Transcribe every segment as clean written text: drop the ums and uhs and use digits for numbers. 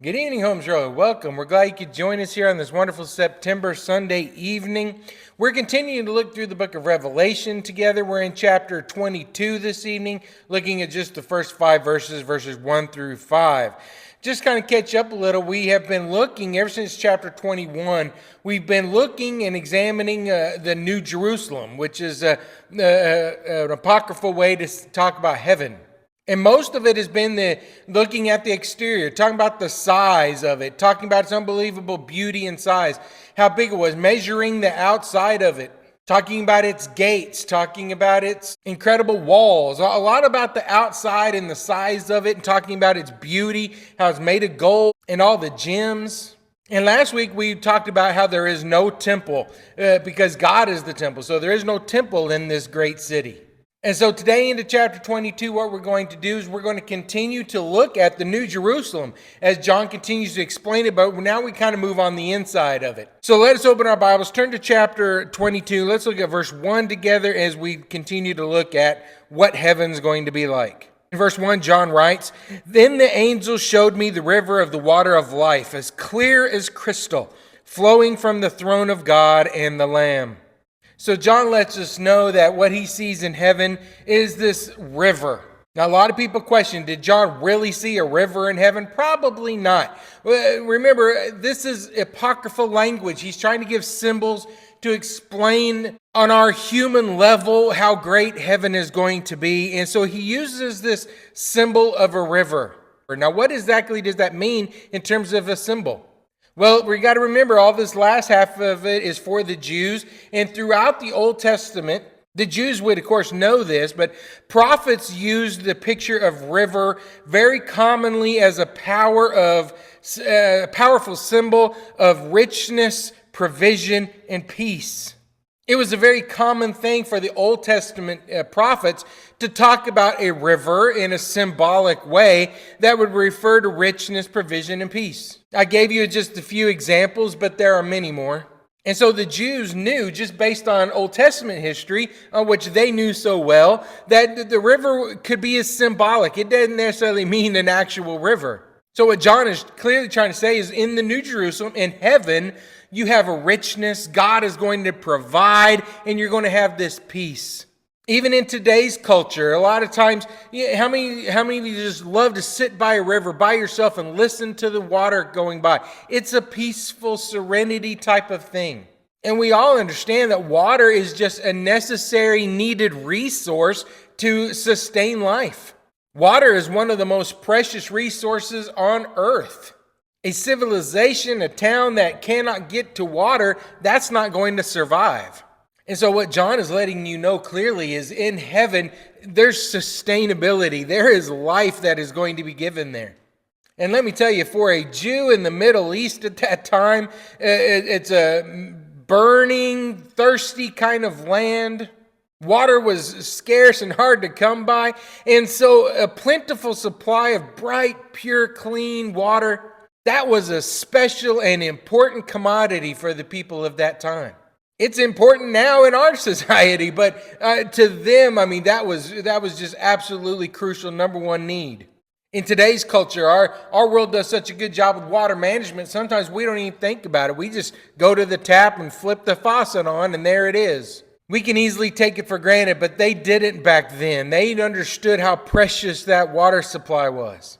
Good evening, Holmes Road. Welcome. We're glad you could join us here on this wonderful September Sunday evening. We're continuing to look through the book of Revelation together. We're in chapter 22 this evening, looking at just the first 5 verses, verses 1 through 5. Just kind of catch up a little, we have been looking, ever since chapter 21, we've been looking and examining the New Jerusalem, which is an apocryphal way to talk about heaven. And most of it has been looking at the exterior, talking about the size of it, talking about its unbelievable beauty and size, how big it was, measuring the outside of it, talking about its gates, talking about its incredible walls, a lot about the outside and the size of it, and talking about its beauty, how it's made of gold and all the gems. And last week we talked about how there is no temple because God is the temple. So there is no temple in this great city. And so today into chapter 22, what we're going to do is we're going to continue to look at the New Jerusalem as John continues to explain it, but now we kind of move on the inside of it. So let us open our Bibles, turn to chapter 22. Let's look at verse 1 together as we continue to look at what heaven's going to be like. In verse 1, John writes, "Then the angel showed me the river of the water of life, as clear as crystal, flowing from the throne of God and the Lamb." So John lets us know that what he sees in heaven is this river. Now, a lot of people question, did John really see a river in heaven? Probably not. Remember, this is apocryphal language. He's trying to give symbols to explain on our human level how great heaven is going to be. And so he uses this symbol of a river. Now, what exactly does that mean in terms of a symbol? Well, we got to remember all this last half of it is for the Jews. And throughout the Old Testament, the Jews would, of course, know this, but prophets used the picture of river very commonly as a powerful symbol of richness, provision, and peace. It was a very common thing for the Old Testament prophets to talk about a river in a symbolic way that would refer to richness, provision, and peace. I gave you just a few examples, but there are many more. And so the Jews knew, just based on Old Testament history, which they knew so well, that the river could be as symbolic. It doesn't necessarily mean an actual river. So what John is clearly trying to say is in the New Jerusalem, in heaven, you have a richness, God is going to provide, and you're going to have this peace. Even in today's culture, a lot of times, how many of you just love to sit by a river by yourself and listen to the water going by? It's a peaceful serenity type of thing. And we all understand that water is just a necessary, needed resource to sustain life. Water is one of the most precious resources on earth. A civilization, a town that cannot get to water, that's not going to survive. And so what John is letting you know clearly is in heaven, there's sustainability. There is life that is going to be given there. And let me tell you, for a Jew in the Middle East at that time, it's a burning, thirsty kind of land. Water was scarce and hard to come by. And so a plentiful supply of bright, pure, clean water, that was a special and important commodity for the people of that time. It's important now in our society, but to them, that was just absolutely crucial, number one need. In today's culture, our world does such a good job with water management, sometimes we don't even think about it. We just go to the tap and flip the faucet on, and there it is. We can easily take it for granted, but they didn't back then. They understood how precious that water supply was.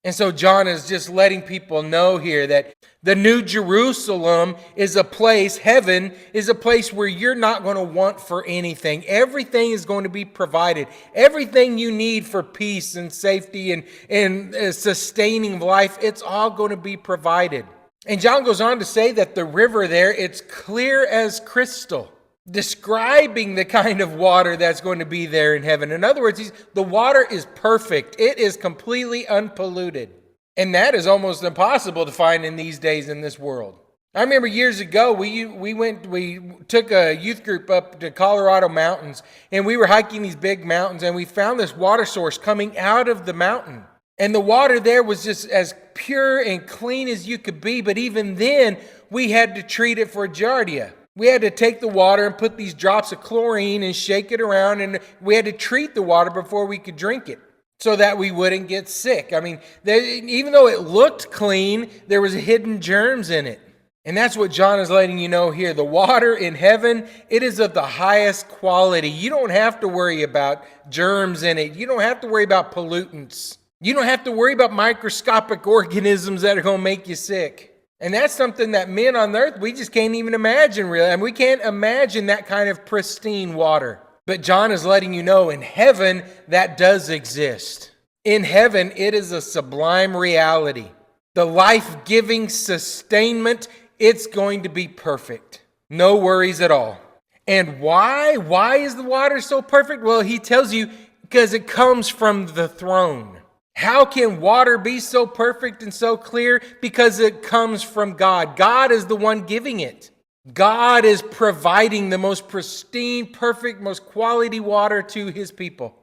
And so John is just letting people know here that the New Jerusalem is a place, heaven is a place where you're not going to want for anything. Everything is going to be provided. Everything you need for peace and safety and sustaining life, it's all going to be provided. And John goes on to say that the river there, it's clear as crystal, describing the kind of water that's going to be there in heaven. In other words, the water is perfect. It is completely unpolluted. And that is almost impossible to find in these days in this world. I remember years ago, we took a youth group up to Colorado mountains, and we were hiking these big mountains, and we found this water source coming out of the mountain. And the water there was just as pure and clean as you could be, but even then, we had to treat it for giardia. We had to take the water and put these drops of chlorine and shake it around, and we had to treat the water before we could drink it. so that we wouldn't get sick. I mean, even though it looked clean, there was hidden germs in it. And that's what John is letting you know here. The water in heaven, it is of the highest quality. You don't have to worry about germs in it. You don't have to worry about pollutants. You don't have to worry about microscopic organisms that are going to make you sick. And that's something that men on earth, we just can't even imagine really. I mean, we can't imagine that kind of pristine water. But John is letting you know in heaven that does exist. In heaven, it is a sublime reality. The life-giving sustainment, it's going to be perfect. No worries at all. And why? Why is the water so perfect? Well, he tells you because it comes from the throne. How can water be so perfect and so clear? Because it comes from God. God is the one giving it. God is providing the most pristine, perfect, most quality water to his people.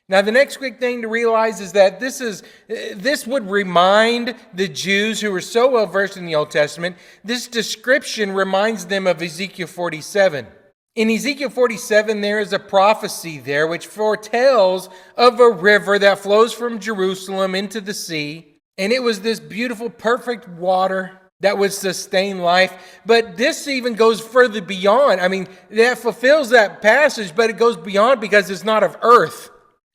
Now, the next quick thing to realize is that this would remind the Jews who were so well versed in the Old Testament, this description reminds them of Ezekiel 47. In Ezekiel 47, there is a prophecy there which foretells of a river that flows from Jerusalem into the sea. And it was this beautiful, perfect water that would sustain life. But this even goes further beyond. I mean, that fulfills that passage, but it goes beyond because it's not of earth.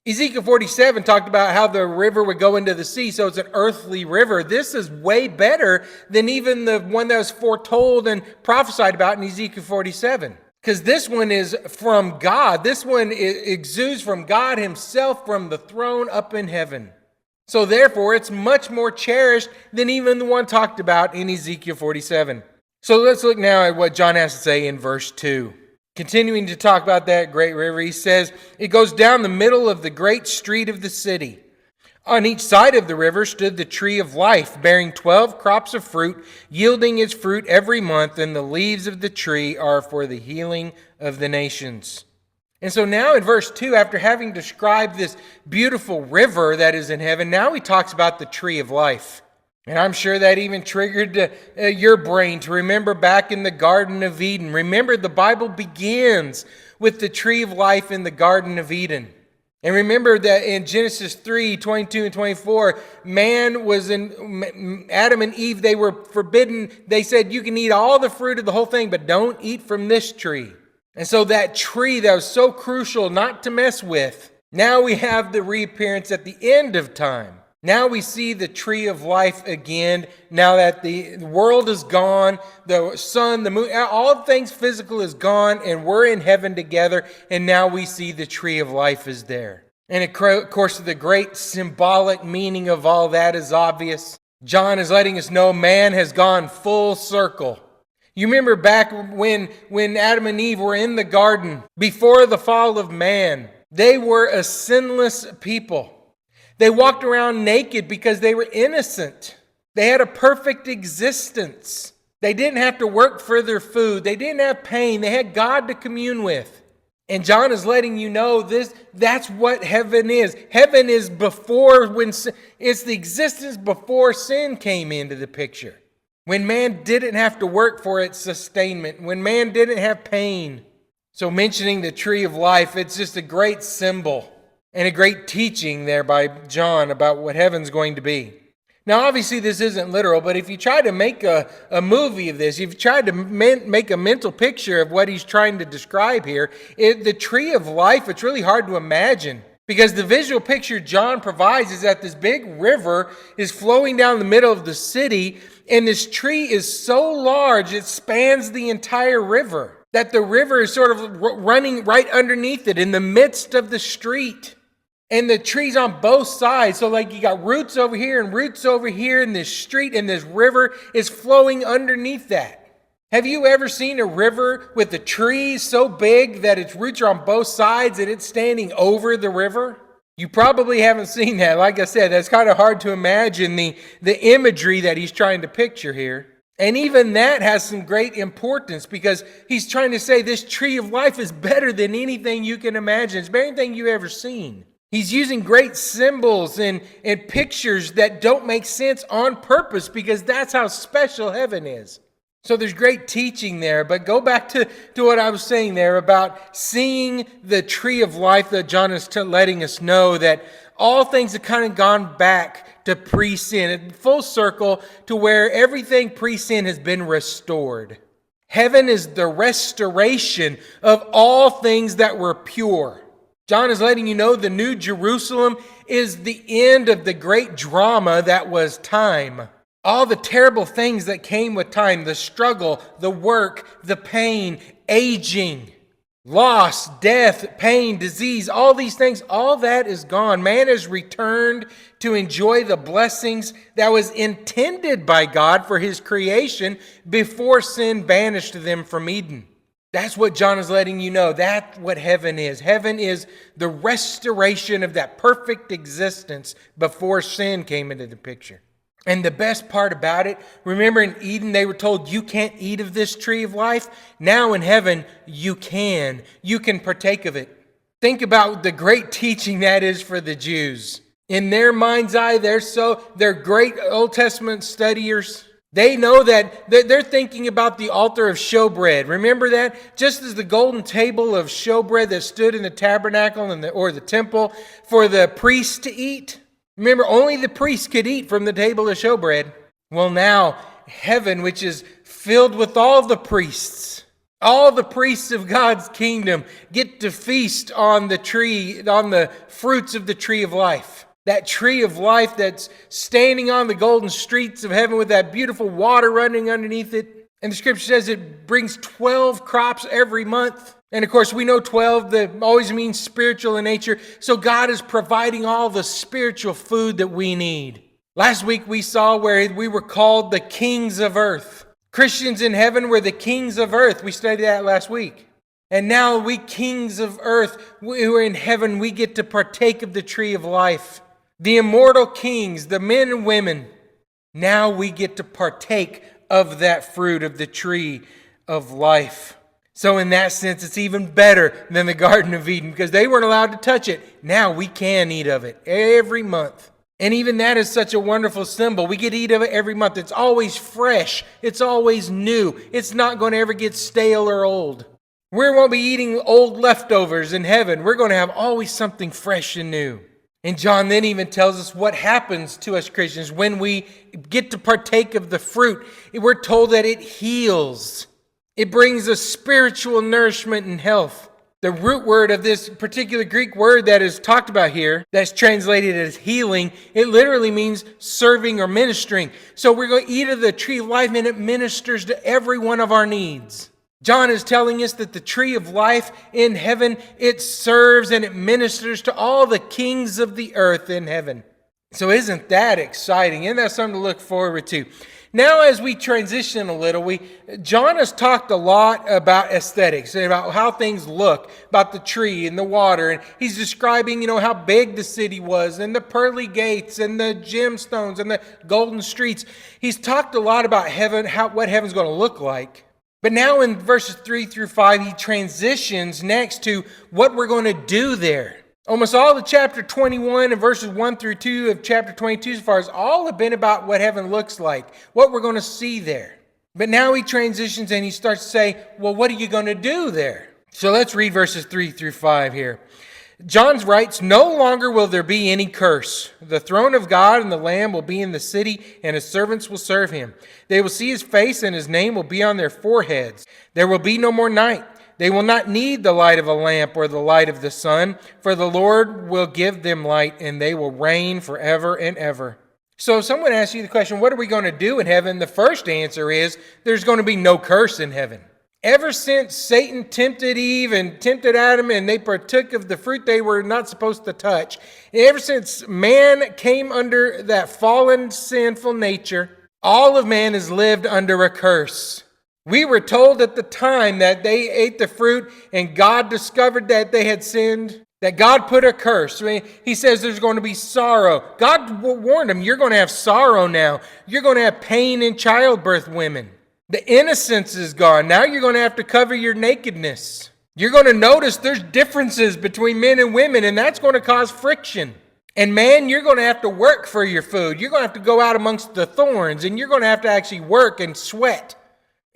Ezekiel 47 talked about how the river would go into the sea, so it's an earthly river. This is way better than even the one that was foretold and prophesied about in Ezekiel 47. Because this one is from God. This one exudes from God himself from the throne up in heaven. So therefore, it's much more cherished than even the one talked about in Ezekiel 47. So let's look now at what John has to say in verse 2. Continuing to talk about that great river, he says, it goes down the middle of the great street of the city. On each side of the river stood the tree of life, bearing 12 crops of fruit, yielding its fruit every month, and the leaves of the tree are for the healing of the nations. And so now in verse 2, after having described this beautiful river that is in heaven, now he talks about the tree of life. And I'm sure that even triggered your brain to remember back in the Garden of Eden. Remember, the Bible begins with the tree of life in the Garden of Eden. And remember that in Genesis 3:22 and 24, Adam and Eve, they were forbidden. They said, you can eat all the fruit of the whole thing, but don't eat from this tree. And so that tree that was so crucial not to mess with, now we have the reappearance at the end of time. Now we see the tree of life again. Now that the world is gone, the sun, the moon, all things physical is gone, and we're in heaven together, and now we see the tree of life is there. And of course, the great symbolic meaning of all that is obvious. John is letting us know man has gone full circle. You remember back when Adam and Eve were in the garden, before the fall of man, they were a sinless people. They walked around naked because they were innocent. They had a perfect existence. They didn't have to work for their food. They didn't have pain. They had God to commune with. And John is letting you know that's what heaven is. Heaven is it's the existence before sin came into the picture. When man didn't have to work for its sustainment. When man didn't have pain. So mentioning the tree of life, it's just a great symbol. And a great teaching there by John about what heaven's going to be. Now, obviously, this isn't literal, but if you try to make a movie of this, if you tried to make a mental picture of what he's trying to describe here, the tree of life, it's really hard to imagine. Because the visual picture John provides is that this big river is flowing down the middle of the city, and this tree is so large it spans the entire river, that the river is sort of running right underneath it in the midst of the street. And the trees on both sides. So like you got roots over here and roots over here, and this street and this river is flowing underneath that. Have you ever seen a river with the trees so big that its roots are on both sides and it's standing over the river? You probably haven't seen that. Like I said, that's kind of hard to imagine the imagery that he's trying to picture here. And even that has some great importance because he's trying to say this tree of life is better than anything you can imagine. It's better than anything you've ever seen. He's using great symbols and pictures that don't make sense on purpose because that's how special heaven is. So there's great teaching there, but go back to what I was saying there about seeing the tree of life that John is letting us know that all things have kind of gone back to pre-sin, full circle to where everything pre-sin has been restored. Heaven is the restoration of all things that were pure. John is letting you know the New Jerusalem is the end of the great drama that was time. All the terrible things that came with time, the struggle, the work, the pain, aging, loss, death, pain, disease, all these things, all that is gone. Man has returned to enjoy the blessings that was intended by God for his creation before sin banished them from Eden. That's what John is letting you know. That's what heaven is. Heaven is the restoration of that perfect existence before sin came into the picture. And the best part about it, remember in Eden they were told you can't eat of this tree of life? Now in heaven you can. You can partake of it. Think about the great teaching that is for the Jews. In their mind's eye, they're great Old Testament studiers. They know that they're thinking about the altar of showbread. Remember that? Just as the golden table of showbread that stood in the tabernacle or the temple for the priests to eat. Remember, only the priests could eat from the table of showbread. Well, now, heaven, which is filled with all the priests of God's kingdom, get to feast on the fruits of the tree of life. That tree of life that's standing on the golden streets of heaven with that beautiful water running underneath it. And the scripture says it brings 12 crops every month. And of course, we know 12 that always means spiritual in nature. So God is providing all the spiritual food that we need. Last week we saw where we were called the kings of earth. Christians in heaven were the kings of earth. We studied that last week. And now we kings of earth who are in heaven, we get to partake of the tree of life. The immortal kings, the men and women. Now we get to partake of that fruit of the tree of life. So in that sense, it's even better than the Garden of Eden because they weren't allowed to touch it. Now we can eat of it every month. And even that is such a wonderful symbol. We get to eat of it every month. It's always fresh. It's always new. It's not going to ever get stale or old. We won't be eating old leftovers in heaven. We're going to have always something fresh and new. And John then even tells us what happens to us Christians when we get to partake of the fruit. We're told that it heals. It brings us spiritual nourishment and health. The root word of this particular Greek word that is talked about here, that's translated as healing, it literally means serving or ministering. So we're going to eat of the tree of life and it ministers to every one of our needs. John is telling us that the tree of life in heaven, it serves and it ministers to all the kings of the earth in heaven. So isn't that exciting? Isn't that something to look forward to? Now, as we transition a little, John has talked a lot about aesthetics and about how things look, about the tree and the water. And he's describing, how big the city was and the pearly gates and the gemstones and the golden streets. He's talked a lot about heaven, what heaven's going to look like. But now in verses 3 through 5, he transitions next to what we're going to do there. Almost all of chapter 21 and verses 1 through 2 of chapter 22 so far has all have been about what heaven looks like, what we're going to see there. But now he transitions and he starts to say, well, what are you going to do there? So let's read verses 3 through 5 here. John writes, no longer will there be any curse. The throne of God and the Lamb will be in the city, and his servants will serve him. They will see his face, and his name will be on their foreheads. There will be no more night. They will not need the light of a lamp or the light of the sun, for the Lord will give them light, and they will reign forever and ever. So if someone asks you the question, what are we going to do in heaven? The first answer is, there's going to be no curse in heaven. Ever since Satan tempted Eve and tempted Adam and they partook of the fruit they were not supposed to touch, ever since man came under that fallen, sinful nature, all of man has lived under a curse. We were told at the time that they ate the fruit and God discovered that they had sinned, that God put a curse. He says there's going to be sorrow. God warned them, you're going to have sorrow now. You're going to have pain in childbirth, women. The innocence is gone. Now you're going to have to cover your nakedness. You're going to notice there's differences between men and women, and that's going to cause friction. And man, you're going to have to work for your food. You're going to have to go out amongst the thorns, and you're going to have to actually work and sweat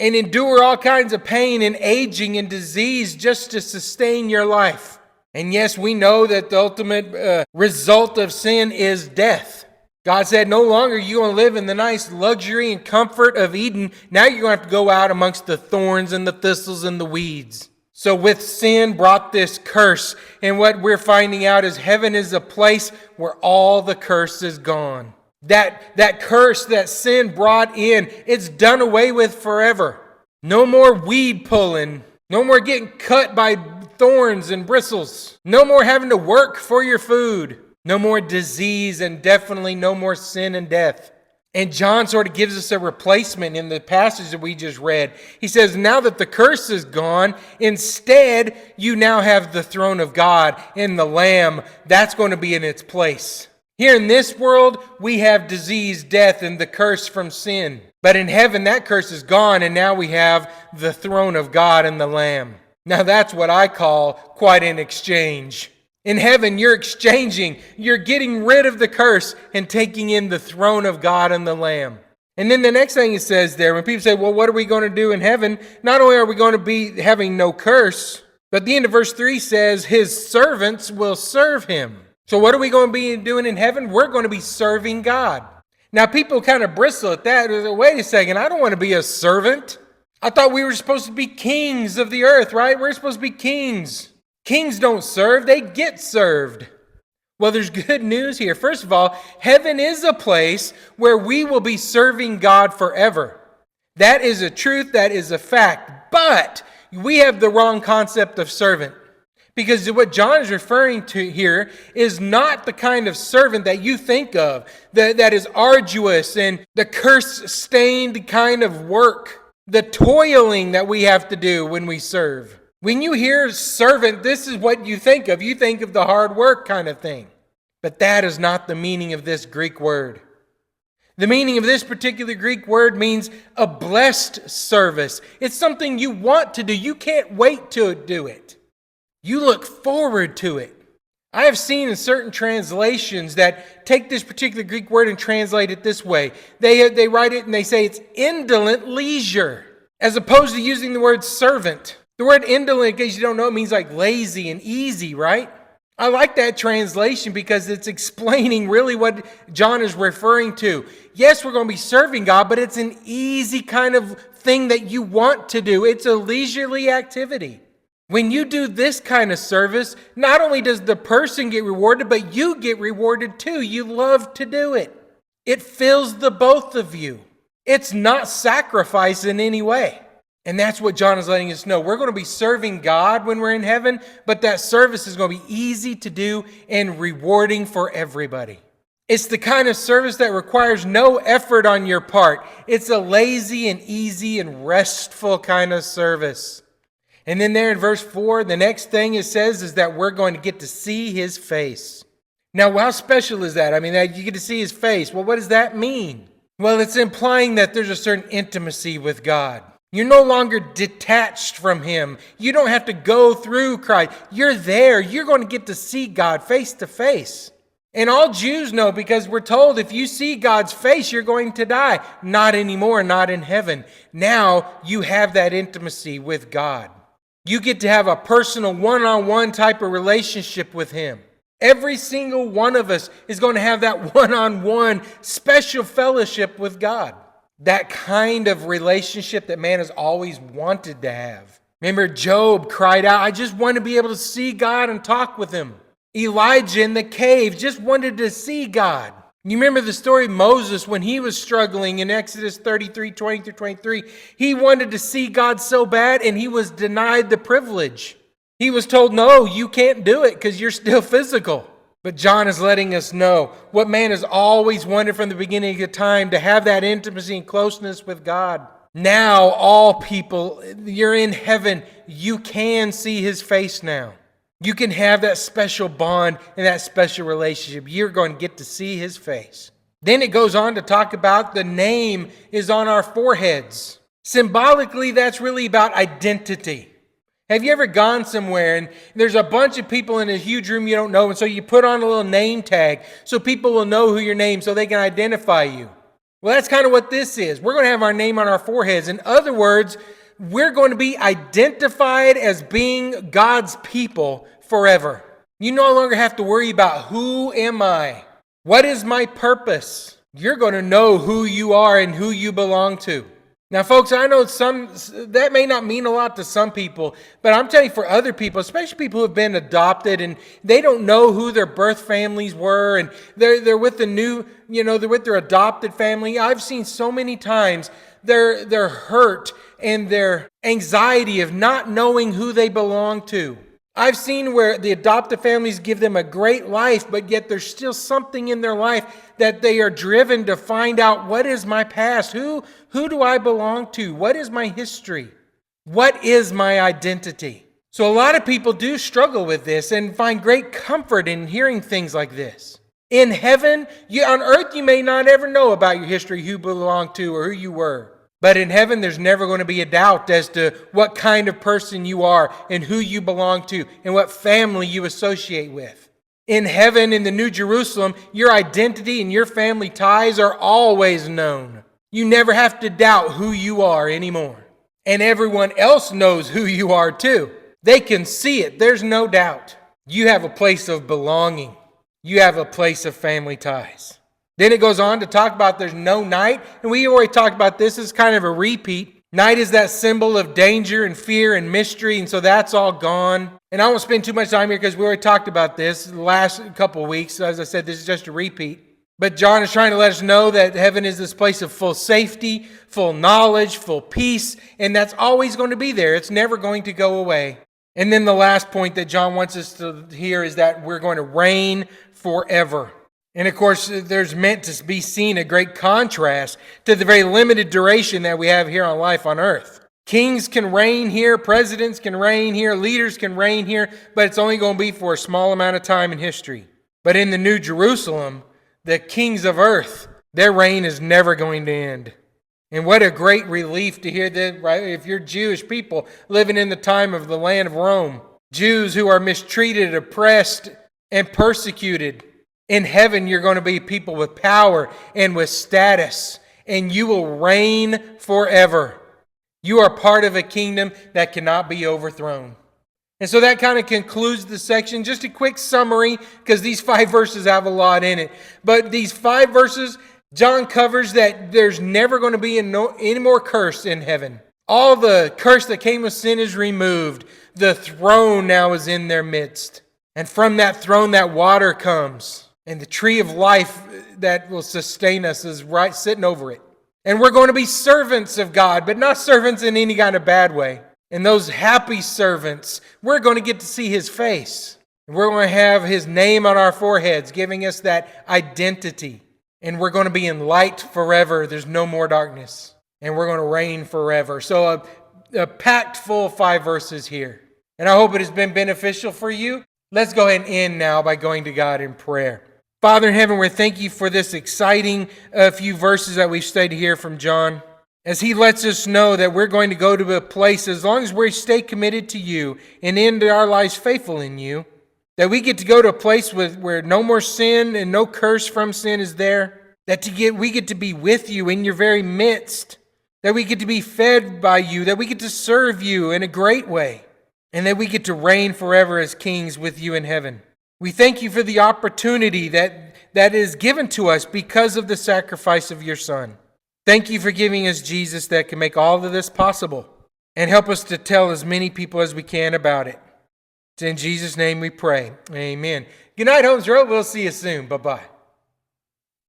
and endure all kinds of pain and aging and disease just to sustain your life. And yes, we know that the ultimate result of sin is death. God said, no longer are you going to live in the nice luxury and comfort of Eden. Now you're going to have to go out amongst the thorns and the thistles and the weeds. So with sin brought this curse. And what we're finding out is heaven is a place where all the curse is gone. That curse that sin brought in, it's done away with forever. No more weed pulling. No more getting cut by thorns and bristles. No more having to work for your food. No more disease, and definitely no more sin and death. And John sort of gives us a replacement in the passage that we just read. He says, now that the curse is gone, instead you now have the throne of God and the Lamb. That's going to be in its place. Here in this world, we have disease, death, and the curse from sin. But in heaven, that curse is gone, and now we have the throne of God and the Lamb. Now that's what I call quite an exchange. In heaven, you're exchanging. You're getting rid of the curse and taking in the throne of God and the Lamb. And then the next thing it says there, when people say, well, what are we going to do in heaven? Not only are we going to be having no curse, but the end of verse 3 says, his servants will serve him. So what are we going to be doing in heaven? We're going to be serving God. Now people kind of bristle at that. Wait a second, I don't want to be a servant. I thought we were supposed to be kings of the earth, right? We're supposed to be kings. Kings don't serve, they get served. Well, there's good news here. First of all, heaven is a place where we will be serving God forever. That is a truth, that is a fact. But we have the wrong concept of servant. Because what John is referring to here is not the kind of servant that you think of, that is arduous and the curse-stained kind of work, the toiling that we have to do when we serve. When you hear servant, this is what you think of. You think of the hard work kind of thing. But that is not the meaning of this Greek word. The meaning of this particular Greek word means a blessed service. It's something you want to do. You can't wait to do it. You look forward to it. I have seen in certain translations that take this particular Greek word and translate it this way. They write it and they say it's indolent leisure, as opposed to using the word servant. The word indolent, in case you don't know, it means like lazy and easy, right? I like that translation because it's explaining really what John is referring to. Yes, we're going to be serving God, but it's an easy kind of thing that you want to do. It's a leisurely activity. When you do this kind of service, not only does the person get rewarded, but you get rewarded too. You love to do it. It fills the both of you. It's not sacrifice in any way. And that's what John is letting us know. We're going to be serving God when we're in heaven, but that service is going to be easy to do and rewarding for everybody. It's the kind of service that requires no effort on your part. It's a lazy and easy and restful kind of service. And then there in verse 4, the next thing it says is that we're going to get to see his face. Now, how special is that? I mean, you get to see his face. Well, what does that mean? Well, it's implying that there's a certain intimacy with God. You're no longer detached from him. You don't have to go through Christ. You're there. You're going to get to see God face to face. And all Jews know, because we're told if you see God's face, you're going to die. Not anymore, not in heaven. Now you have that intimacy with God. You get to have a personal one-on-one type of relationship with him. Every single one of us is going to have that one-on-one special fellowship with God. That kind of relationship that man has always wanted to have. Remember, Job cried out, I just want to be able to see God and talk with him. Elijah in the cave just wanted to see God. You remember the story of Moses when he was struggling in Exodus 33, 20 through 23. He wanted to see God so bad and he was denied the privilege. He was told, no, you can't do it because you're still physical. But John is letting us know what man has always wanted from the beginning of time, to have that intimacy and closeness with God. Now all people, you're in heaven, you can see his face now. You can have that special bond and that special relationship. You're going to get to see his face. Then it goes on to talk about the name is on our foreheads. Symbolically, that's really about identity. Have you ever gone somewhere and there's a bunch of people in a huge room you don't know, and so you put on a little name tag so people will know who your name, so they can identify you? Well, that's kind of what this is. We're going to have our name on our foreheads. In other words, we're going to be identified as being God's people forever. You no longer have to worry about who am I? What is my purpose? You're going to know who you are and who you belong to. Now, folks, I know that may not mean a lot to some people, but I'm telling you, for other people, especially people who have been adopted and they don't know who their birth families were, and they're with they're with their adopted family. I've seen so many times their hurt and their anxiety of not knowing who they belong to. I've seen where the adoptive families give them a great life, but yet there's still something in their life that they are driven to find out, what is my past? Who do I belong to? What is my history? What is my identity? So a lot of people do struggle with this and find great comfort in hearing things like this. In heaven, on earth, you may not ever know about your history, who you belong to or who you were. But in heaven, there's never going to be a doubt as to what kind of person you are and who you belong to and what family you associate with. In heaven, in the New Jerusalem, your identity and your family ties are always known. You never have to doubt who you are anymore. And everyone else knows who you are too. They can see it. There's no doubt. You have a place of belonging. You have a place of family ties. Then it goes on to talk about there's no night. And we already talked about this as kind of a repeat. Night is that symbol of danger and fear and mystery. And so that's all gone. And I won't spend too much time here because we already talked about this the last couple of weeks. So as I said, this is just a repeat. But John is trying to let us know that heaven is this place of full safety, full knowledge, full peace. And that's always going to be there. It's never going to go away. And then the last point that John wants us to hear is that we're going to reign forever. And of course, there's meant to be seen a great contrast to the very limited duration that we have here on life on earth. Kings can reign here, presidents can reign here, leaders can reign here, but it's only going to be for a small amount of time in history. But in the New Jerusalem, the kings of earth, their reign is never going to end. And what a great relief to hear that, right? If you're Jewish people living in the time of the land of Rome, Jews who are mistreated, oppressed, and persecuted, in heaven, you're going to be people with power and with status, and you will reign forever. You are part of a kingdom that cannot be overthrown. And so that kind of concludes the section. Just a quick summary, because these 5 verses have a lot in it. But these 5 verses, John covers that there's never going to be any more curse in heaven. All the curse that came with sin is removed. The throne now is in their midst. And from that throne, that water comes. And the tree of life that will sustain us is right sitting over it. And we're going to be servants of God, but not servants in any kind of bad way. And those happy servants, we're going to get to see His face. And we're going to have His name on our foreheads, giving us that identity. And we're going to be in light forever. There's no more darkness. And we're going to reign forever. So a packed full 5 verses here. And I hope it has been beneficial for you. Let's go ahead and end now by going to God in prayer. Father in heaven, we thank you for this exciting few verses that we've studied here from John. As he lets us know that we're going to go to a place, as long as we stay committed to you and end our lives faithful in you, that we get to go to a place where no more sin and no curse from sin is there, that we get to be with you in your very midst, that we get to be fed by you, that we get to serve you in a great way, and that we get to reign forever as kings with you in heaven. We thank you for the opportunity that is given to us because of the sacrifice of your Son. Thank you for giving us Jesus that can make all of this possible and help us to tell as many people as we can about it. It's in Jesus' name we pray. Amen. Good night, Holmes Road. We'll see you soon. Bye-bye.